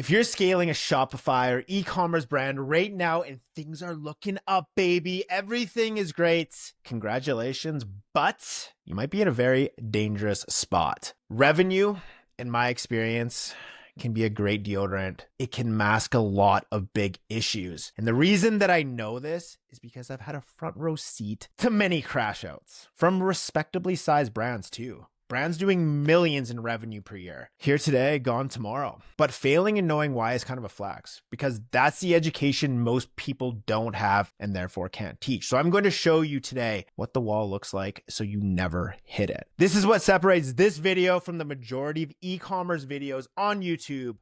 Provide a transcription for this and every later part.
If you're scaling a Shopify or e-commerce brand right now and things are looking up, baby, everything is great, congratulations, but you might be in a very dangerous spot. Revenue, in my experience, can be a great deodorant. It can mask a lot of big issues. And the reason that I know this is because I've had a front row seat to many crash outs from respectably sized brands too. Brands doing millions in revenue per year. Here today, gone tomorrow. But failing and knowing why is kind of a flex because that's the education most people don't have and therefore can't teach. So I'm going to show you today what the wall looks like so you never hit it. This is what separates this video from the majority of e-commerce videos on YouTube.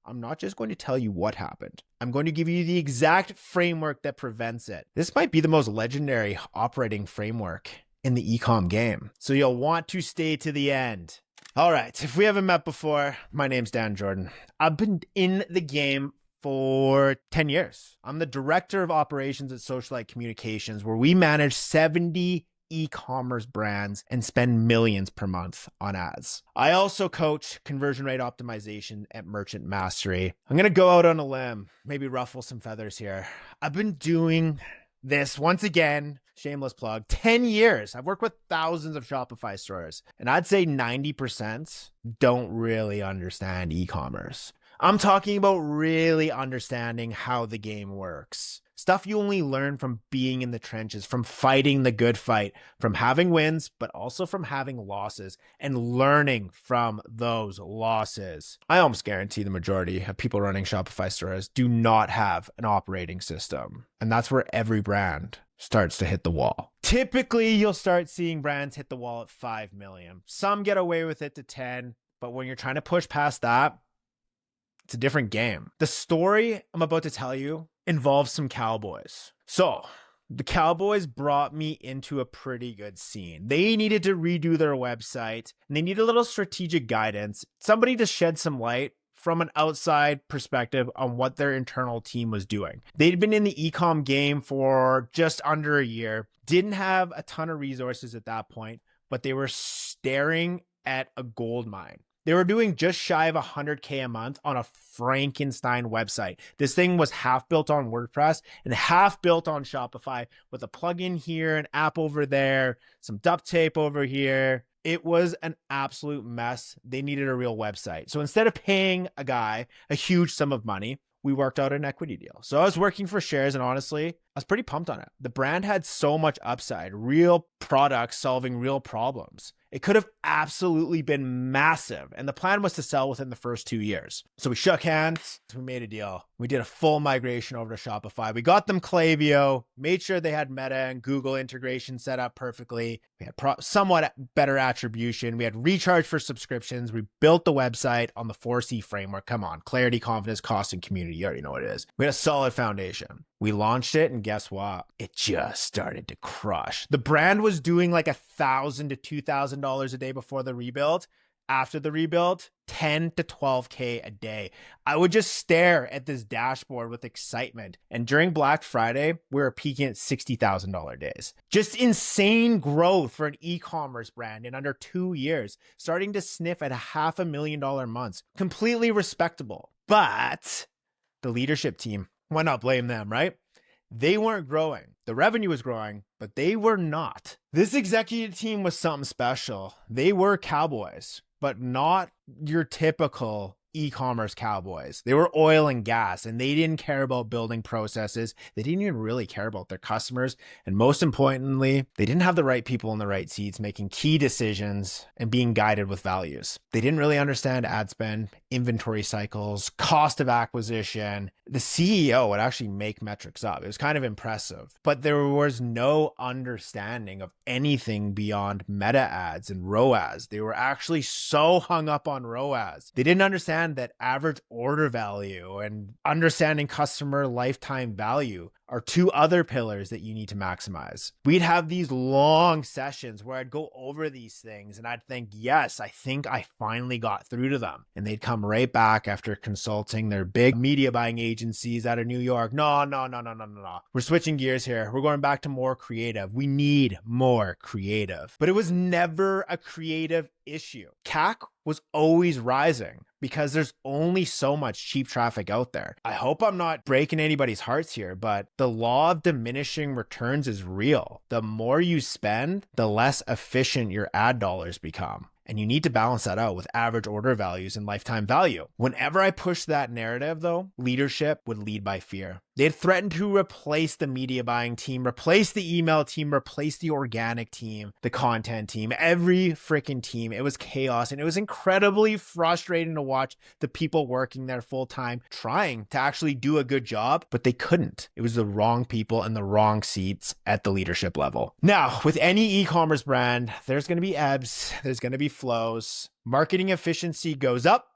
I'm not just going to tell you what happened. I'm going to give you the exact framework that prevents it. This might be the most legendary operating framework in the e-com game. So you'll want to stay to the end. All right, if we haven't met before, my name's Dan Jordan. I've been in the game for 10 years. I'm the director of operations at Socialite Communications, where we manage 70 e-commerce brands and spend millions per month on ads. I also coach conversion rate optimization at Merchant Mastery. I'm going to go out on a limb, maybe ruffle some feathers here. I've been doing this once again, shameless plug, 10 years. I've worked with thousands of Shopify stores, and I'd say 90% don't really understand e-commerce. I'm talking about really understanding how the game works. Stuff you only learn from being in the trenches, from fighting the good fight, from having wins, but also from having losses and learning from those losses. I almost guarantee the majority of people running Shopify stores do not have an operating system. And that's where every brand starts to hit the wall. Typically, you'll start seeing brands hit the wall at 5 million. Some get away with it to 10, but when you're trying to push past that, it's a different game. The story I'm about to tell you involves some cowboys. So the Cowboys brought me into a pretty good scene. They needed to redo their website and they need a little strategic guidance, somebody to shed some light from an outside perspective on what their internal team was doing. They'd been in the e-com game for just under a year, didn't have a ton of resources at that point, but they were staring at a gold mine. They were doing just shy of 100K a month on a Frankenstein website. This thing was half built on WordPress and half built on Shopify with a plugin here, an app over there, some duct tape over here. It was an absolute mess. They needed a real website. So instead of paying a guy a huge sum of money, we worked out an equity deal. So I was working for shares and honestly, I was pretty pumped on it. The brand had so much upside, real products solving real problems. It could have absolutely been massive. And the plan was to sell within the first 2 years. So we shook hands, we made a deal. We did a full migration over to Shopify. We got them Klaviyo, made sure they had Meta and Google integration set up perfectly. We had somewhat better attribution. We had recharge for subscriptions. We built the website on the 4C framework. Come on, clarity, confidence, cost, and community. You already know what it is. We had a solid foundation. We launched it and guess what? It just started to crush. The brand was doing like $1,000 to $2,000 a day before the rebuild. After the rebuild, 10 to 12K a day. I would just stare at this dashboard with excitement. And during Black Friday, we were peaking at $60,000 days. Just insane growth for an e-commerce brand in under 2 years, starting to sniff at $500,000 months. Completely respectable. But the leadership team, why not blame them, right? They weren't growing. The revenue was growing, but they were not. This executive team was something special. They were cowboys, but not your typical e-commerce cowboys. They were oil and gas, and they didn't care about building processes. They didn't even really care about their customers. And most importantly, they didn't have the right people in the right seats making key decisions and being guided with values. They didn't really understand ad spend, inventory cycles, cost of acquisition. The CEO would actually make metrics up. It was kind of impressive, but there was no understanding of anything beyond meta ads and ROAS. They were actually so hung up on ROAS. They didn't understand that average order value and understanding customer lifetime value are two other pillars that you need to maximize. We'd have these long sessions where I'd go over these things and I'd think, yes, I think I finally got through to them. And they'd come right back after consulting their big media buying agencies out of New York. No. We're switching gears here. We're going back to more creative. We need more creative. But it was never a creative issue. CAC was always rising because there's only so much cheap traffic out there. I hope I'm not breaking anybody's hearts here, but the law of diminishing returns is real. The more you spend, the less efficient your ad dollars become. And you need to balance that out with average order values and lifetime value. Whenever I pushed that narrative, though, leadership would lead by fear. They'd threaten to replace the media buying team, replace the email team, replace the organic team, the content team, every freaking team. It was chaos, and it was incredibly frustrating to watch the people working there full time trying to actually do a good job, but they couldn't. It was the wrong people in the wrong seats at the leadership level. Now, with any e-commerce brand, there's going to be ebbs, there's going to be flows. Marketing efficiency goes up,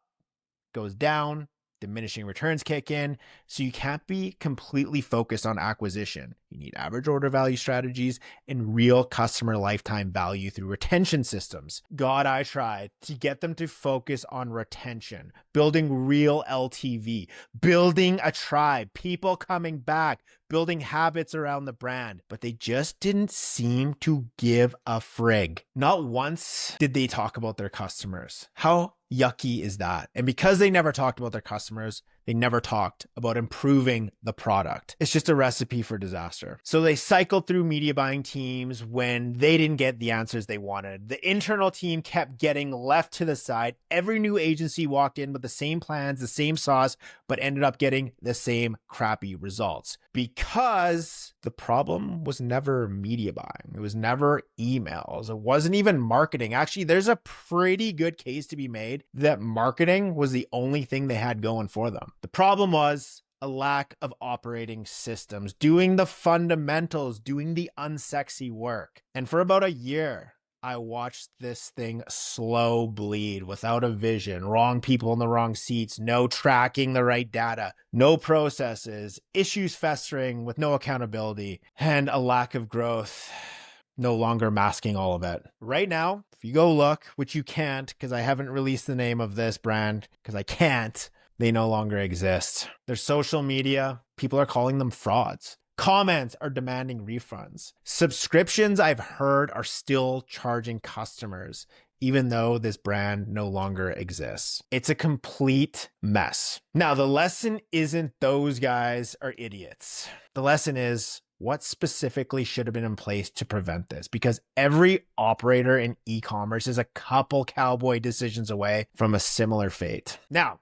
goes down, diminishing returns kick in. So you can't be completely focused on acquisition. You need average order value strategies and real customer lifetime value through retention systems. God, I tried to get them to focus on retention, building real LTV, building a tribe, people coming back, building habits around the brand, but they just didn't seem to give a frig. Not once did they talk about their customers. How yucky is that? And because they never talked about their customers, they never talked about improving the product. It's just a recipe for disaster. So they cycled through media buying teams when they didn't get the answers they wanted. The internal team kept getting left to the side. Every new agency walked in with the same plans, the same sauce, but ended up getting the same crappy results. Because the problem was never media buying. It was never emails. It wasn't even marketing. Actually, there's a pretty good case to be made that marketing was the only thing they had going for them. The problem was a lack of operating systems, doing the fundamentals, doing the unsexy work. And for about a year, I watched this thing slow bleed without a vision, wrong people in the wrong seats, no tracking the right data, no processes, issues festering with no accountability, and a lack of growth, no longer masking all of it. Right now, if you go look, which you can't because I haven't released the name of this brand because I can't, they no longer exist. Their social media, people are calling them frauds. Comments are demanding refunds. Subscriptions, I've heard, are still charging customers, even though this brand no longer exists. It's a complete mess. Now, the lesson isn't those guys are idiots. The lesson is what specifically should have been in place to prevent this, because every operator in e-commerce is a couple Cowboy decisions away from a similar fate. Now,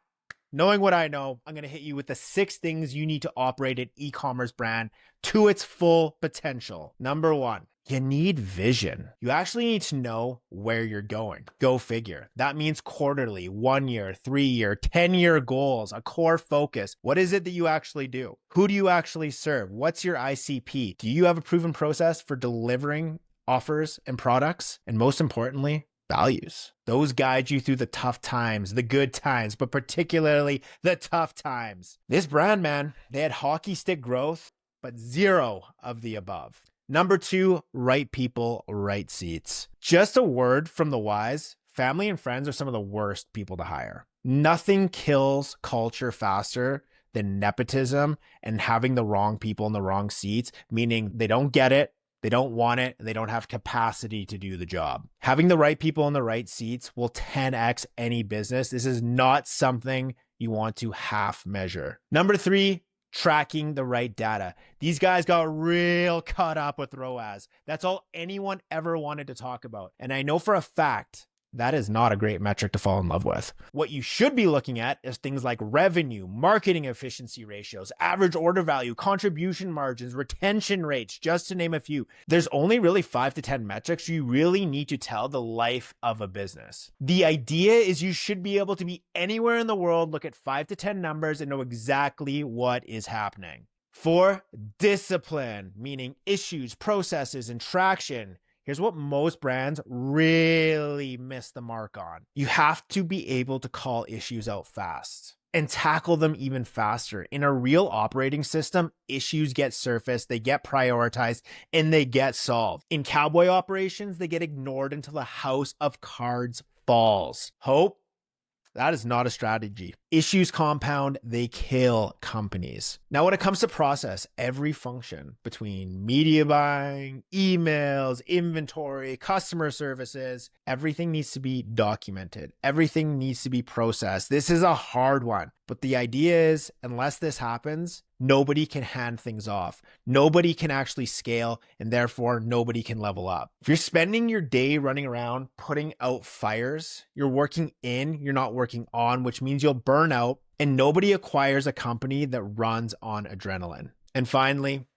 knowing what I know, I'm going to hit you with the 6 things you need to operate an e-commerce brand to its full potential. Number 1, you need vision. You actually need to know where you're going. Go figure. That means quarterly, 1 year, 3 year, 10-year goals, a core focus. What is it that you actually do? Who do you actually serve? What's your ICP? Do you have a proven process for delivering offers and products? And most importantly, values. Those guide you through the tough times, the good times, but particularly the tough times. This brand, man, they had hockey stick growth, but zero of the above. Number 2, right people, right seats. Just a word from the wise, family and friends are some of the worst people to hire. Nothing kills culture faster than nepotism and having the wrong people in the wrong seats, meaning they don't get it, they don't want it, and they don't have capacity to do the job. Having the right people in the right seats will 10x any business. This is not something you want to half measure. Number 3, tracking the right data. These guys got real caught up with ROAS. That's all anyone ever wanted to talk about. And I know for a fact that is not a great metric to fall in love with. What you should be looking at is things like revenue, marketing efficiency ratios, average order value, contribution margins, retention rates, just to name a few. There's only really 5 to 10 metrics you really need to tell the life of a business. The idea is you should be able to be anywhere in the world, look at 5 to 10 numbers and know exactly what is happening. 4, discipline, meaning issues, processes, and traction. Here's what most brands really miss the mark on. You have to be able to call issues out fast and tackle them even faster. In a real operating system, issues get surfaced, they get prioritized, and they get solved. In Cowboy operations, they get ignored until the house of cards falls. Hope? That is not a strategy. Issues compound, they kill companies. Now, when it comes to process, every function between media buying, emails, inventory, customer services, everything needs to be documented. Everything needs to be processed. This is a hard one. But the idea is, unless this happens, nobody can hand things off. Nobody can actually scale, and therefore nobody can level up. If you're spending your day running around putting out fires, you're working in, you're not working on, which means you'll burn out, and nobody acquires a company that runs on adrenaline. And finally,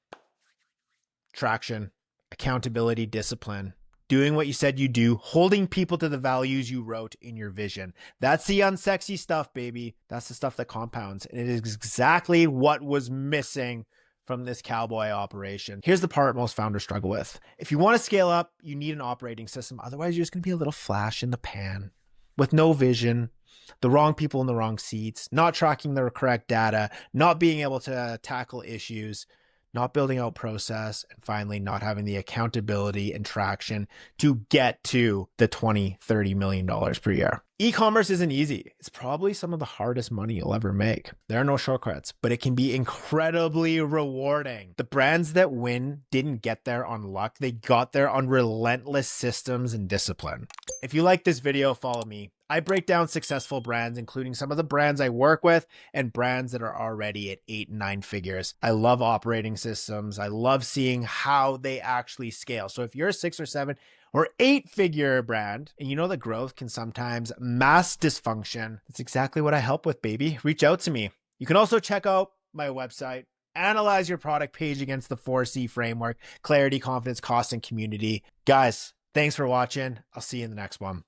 traction, accountability, discipline. Doing what you said you do, holding people to the values you wrote in your vision. That's the unsexy stuff, baby. That's the stuff that compounds. And it is exactly what was missing from this Cowboy operation. Here's the part most founders struggle with. If you want to scale up, you need an operating system. Otherwise, you're just going to be a little flash in the pan with no vision, the wrong people in the wrong seats, not tracking the correct data, not being able to tackle issues, not building out process, and finally not having the accountability and traction to get to the $20-30 million per year. E-commerce isn't easy. It's probably some of the hardest money you'll ever make. There are no shortcuts, but it can be incredibly rewarding. The brands that win didn't get there on luck. They got there on relentless systems and discipline. If you like this video, follow me. I break down successful brands, including some of the brands I work with and brands that are already at 8 and 9 figures. I love operating systems. I love seeing how they actually scale. So if you're a 6 or 7 or 8 figure brand and you know that growth can sometimes mask dysfunction, that's exactly what I help with, baby. Reach out to me. You can also check out my website. Analyze your product page against the 4C framework: clarity, confidence, cost, and community. Guys, thanks for watching. I'll see you in the next one.